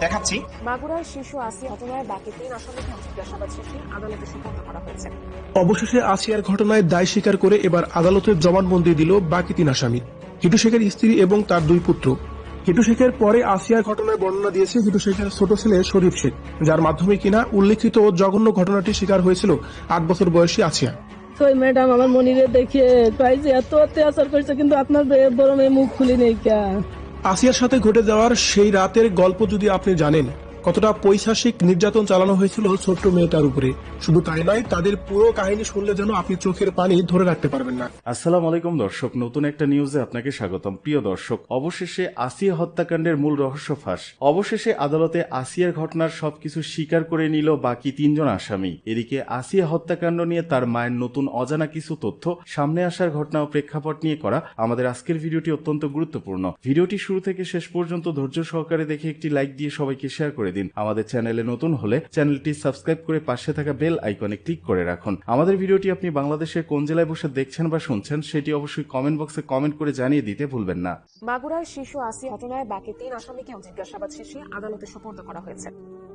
দেখাচ্ছি। মাগুরার শিশু আসিয়া ঘটনায় বাকি 3 আসামিকে জিজ্ঞাসাবাদ শেষে আদালতে সোপর্দ করা হয়েছে। অবশেষে আসিয়ার ঘটনায় দায় স্বীকার করে এবার আদালতে জবানবন্দি দিল বাকি 3 আসামি, হিটু শেখের স্ত্রী এবং তার 2 পুত্র। হিটু শেখের পরে আসিয়ার ঘটনায় বর্ণনা দিয়েছে হিটু শেখের ছোট ছেলে শরীফ শেখ, যার মাধ্যমে কিনা উল্লেখিত জঘন্য ঘটনাটি শিকার হয়েছিল 8 বছর বয়সী আসিয়া। তো ম্যাডাম আমার মনিরে দেখিয়ে প্রাইজে এত অত্যাচার করেছে, কিন্তু আপনার বড় মেয়ে মুখ খুলি নেই কে। আসিয়ার সাথে ঘটে যাওয়ার সেই রাতের গল্প যদি আপনি জানেন, কতটা পৈশাসিক নির্যাতন চালানো হয়েছিল ছোট্ট মেয়েটার উপরে, শুধু তাই নয়, তাদের পুরো কাহিনী শুনলে যেন আপনি চোখের পানি ধরে রাখতে পারবেন না। আসসালামু আলাইকুম দর্শক, নতুন একটা নিউজে আপনাকে স্বাগতম। প্রিয় দর্শক, অবশেষে আসিয়া হত্যাকাণ্ডের মূল রহস্য ফাঁস। অবশেষে আদালতে আসিয়ার ঘটনার সবকিছু স্বীকার করে নিল বাকি 3 জন আসামি। এদিকে আসিয়া হত্যাকাণ্ড নিয়ে তার মায়ের নতুন অজানা কিছু তথ্য সামনে আসার ঘটনা ও প্রেক্ষাপট নিয়ে করা আমাদের আজকের ভিডিওটি অত্যন্ত গুরুত্বপূর্ণ। ভিডিওটি শুরু থেকে শেষ পর্যন্ত ধৈর্য সহকারে দেখে একটি লাইক দিয়ে সবাইকে শেয়ার করে দিন। আমাদের চ্যানেলে নতুন হলে চ্যানেলটি সাবস্ক্রাইব করে পাশে থাকা বেল আইকনে ক্লিক করে রাখুন। আমাদের ভিডিওটি আপনি বাংলাদেশের কোন জেলায় বসে দেখছেন বা শুনছেন সেটি অবশ্যই কমেন্ট বক্সে কমেন্ট করে জানিয়ে দিতে ভুলবেন না। মাগুরার শিশু আসিয়া ঘটনায় বাকি 3 আসামিকে জিজ্ঞাসাবাদ শেষে আদালতে সোপর্দ করা হয়েছে।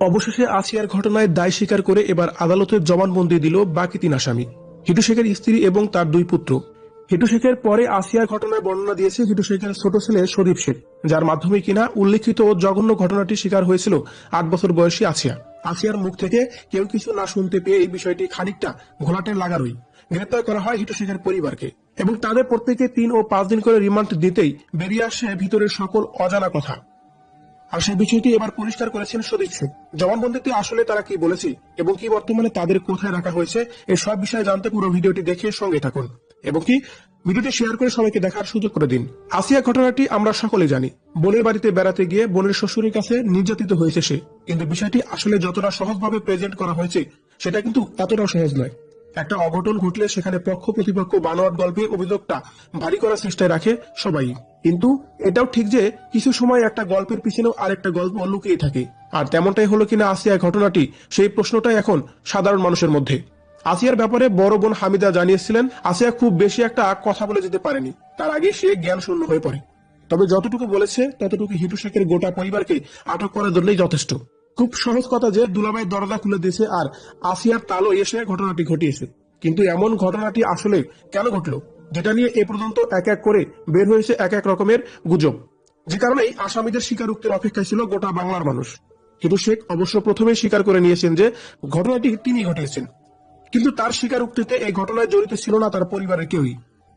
অবশেষে আসিয়ার ঘটনায় দায় স্বীকার করে এবার আদালতে জবানবন্দি দিল বাকি 3 আসামি, হিটু শেখের স্ত্রী এবং তার 2 পুত্র। হিটু শেখের পরে আসিয়ার ঘটনায় বর্ণনা দিয়েছে হিটু শেখের ছোট ছেলে শরীফ শেখ, যার মাধ্যমে কিনা উল্লেখিত জঘন্য ঘটনাটি শিকার হয়েছিল 8 বছর বয়সী আসিয়া। আসিয়ার মুখ থেকে কেউ কিছু না শুনতে পেয়ে এই বিষয়টি খানিকটা ঘোলাটে লাগারই গ্রেপ্তার করা হয় হিটু শেখের পরিবারকে, এবং তাদের প্রত্যেকে 3 ও 5 দিন করে রিমান্ড দিতেই বেরিয়ে আসে ভিতরের সকল অজানা কথা। আর সেই বিষয়টি এবার পরিষ্কার করেছেন শরীফ শেখ। জবানবন্দিতে আসলে তারা কি বলেছে এবং কি বর্তমানে তাদের কোথায় রাখা হয়েছে, এই সব বিষয়ে জানতে পুরো ভিডিওটি দেখে সঙ্গে থাকুন এবং কি ভিডিওটি শেয়ার করে সবাইকে দেখার সুযোগ করে দিন। আসিয়া ঘটনাটি আমরা সকলে জানি, বোনের বাড়িতে বেড়াতে গিয়ে বোনের শ্বশুরের কাছে নির্যাতিত হয়েছে সে, কিন্তু বিষয়টি আসলে যতটা সহজভাবে প্রেজেন্ট করা হয়েছে সেটা কিন্তু এতটাও সহজ নয়। একটা অঘটন ঘটলে সেখানে পক্ষ প্রতিপক্ষ বানোয়াট গল্পে অভিযোগটা ভারী করার চেষ্টায় রাখে সবাই, কিন্তু এটাও ঠিক যে কিছু সময় একটা গল্পের পিছনেও আরেকটা গল্প লুকিয়ে থাকে। আর তেমনটাই হলো কিনা আসিয়া ঘটনাটি, সেই প্রশ্নটাই এখন সাধারণ মানুষের মধ্যে। আসিয়ার ব্যাপারে বড় বোন হামিদা জানিয়েছিলেন আসিয়া খুব বেশি একটা কথা বলে যেতে পারেনি, তার আগে সে জ্ঞান শূন্য হয়ে পড়ে। তবে যতটুকু বলেছে ততটুকু হিটু শেখের গোটা পরিবারকে আটক করার জন্যই যথেষ্ট। খুব সহজ কথা যে দুলাভাই দরজা খুলে দিয়েছে আর আসিয়ার তালো এসে ঘটনাটি ঘটিয়েছে, কিন্তু এমন ঘটনাটি আসলে কেন ঘটলো, যেটা নিয়ে এ পর্যন্ত এক এক করে বের হয়েছে এক এক রকমের গুজব, যে কারণেই আসামিদের স্বীকারোক্তির অপেক্ষায় ছিল গোটা বাংলার মানুষ। হিটু শেখ অবশ্য প্রথমেই স্বীকার করে নিয়েছেন যে ঘটনাটি তিনি ঘটিয়েছেন, কিন্তু তার স্বীকারোক্তিতে এই ঘটনায় জড়িত ছিল না তার পরিবারের কেউই।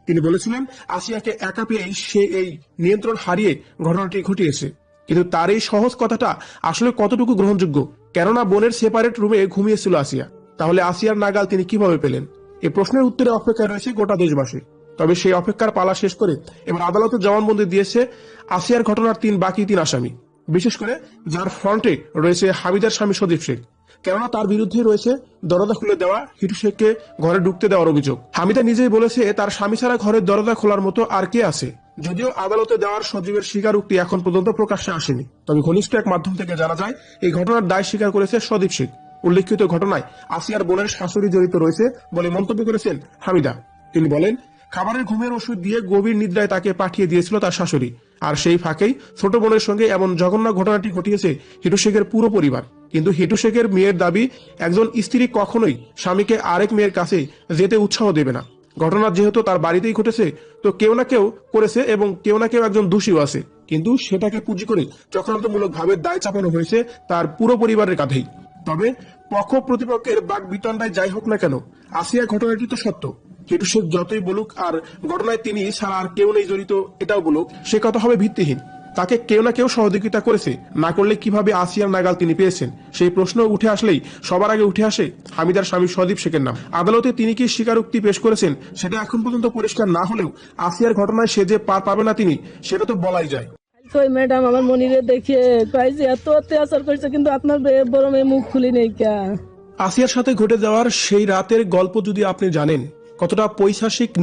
তিনি বলেছিলেন আসিয়াকে একা পেয়েই সে এই নিয়ন্ত্রণ হারিয়ে ঘটনাটি ঘটিয়েছে, কিন্তু তার এই সহজ কথাটা আসলে কতটুকু গ্রহণযোগ্য, কেননা বোনের সেপারেট রুমে ঘুমিয়েছিল আসিয়া, তাহলে আসিয়ার নাগাল তিনি কিভাবে পেলেন? এই প্রশ্নের উত্তরে অপেক্ষায় রয়েছে গোটা দেশবাসী। তবে সেই অপেক্ষার পালা শেষ করে এবার আদালতে জবানবন্দি দিয়েছে আসিয়ার ঘটনার বাকি তিন আসামি, বিশেষ করে যার ফ্রন্টে রয়েছে হামিদার স্বামী সদীপ শেখ, কেননা তার বিরুদ্ধে রয়েছে দরজা খুলে দেওয়া, হিটু শেখকে ঘরে ঢুকতে দেওয়ার অভিযোগ। হামিদা নিজেই বলেছে তার স্বামী ছাড়া ঘরের দরজা খোলার মতো আর কে আছে। যদিও আদালতে দেওয়ার সজীবের স্বীকারোক্তি এখন পর্যন্ত প্রকাশ্যে আসেনি, তবে ঘনিষ্ঠ এক মাধ্যম থেকে জানা যায় এই ঘটনার দায় স্বীকার করেছে সদীপ শেখ। উল্লেখিত ঘটনায় আসিয়ার বোনের শাশুড়ি জড়িত রয়েছে বলে মন্তব্য করেছেন হামিদা। তিনি বলেন খাবারের ঘুমের ওষুধ দিয়ে গভীর নিদ্রায় তাকে পাঠিয়ে দিয়েছিল তার শাশুড়ি, আর সেই ফাঁকেই ছোট বোনের সঙ্গে এমন জঘন্য ঘটনাটি ঘটিয়েছে হিটু শেখের পুরো পরিবার। কিন্তু হিটু শেখের মেয়ের দাবি একজন স্ত্রী কখনোই স্বামীকে আরেক মেয়ের কাছে যেতে উৎসাহ দেবে না। ঘটনা যেহেতু তার বাড়িতেই ঘটেছে, তো কেউ না কেউ করেছে এবং কেউ না কেউ একজন দোষীও আছে, কিন্তু সেটাকে পুঁজি করে চক্রান্তমূলক ভাবে দায় চাপানো হয়েছে তার পুরো পরিবারের কাঁধেই। তবে পক্ষ প্রতিপক্ষের বাক বিতণ্ডায় যাই হোক না কেন, আসিয়া ঘটনাটি তো সত্য। হিটু শেখ যতই বলুক আর ঘটনায় তিনি ছাড়া আর কেউ নেই জড়িত এটাও বলুক, সে কথা হবে ভিত্তিহীন। তাকে কেউ না কেউ সহযোগিতা করেছে, না করলে কিভাবে আসিয়ার নাগাল তিনি পেয়েছেন সেই প্রশ্ন উঠে আসলেই সবার আগে উঠে আসে হামিদার স্বামী সদীপ শেখের নাম। আদালতে তিনি কি স্বীকারোক্তি পেশ করেছেন সেটা এখন পর্যন্ত পরিষ্কার না হলেও আসিয়ার ঘটনায় সে যে পার পাবে না তিনি, সেটা তো বলাই যায়। তো ম্যাডাম আমার মনিরে দেখিয়ে প্রাইজে এত অত্যাচার করেছে, কিন্তু আপনার বড় মেয়ে মুখ খুলি নেই কে। আসিয়ার সাথে ঘটে যাওয়ার সেই রাতের গল্প যদি আপনি জানেন, কতটা পৈশাসিক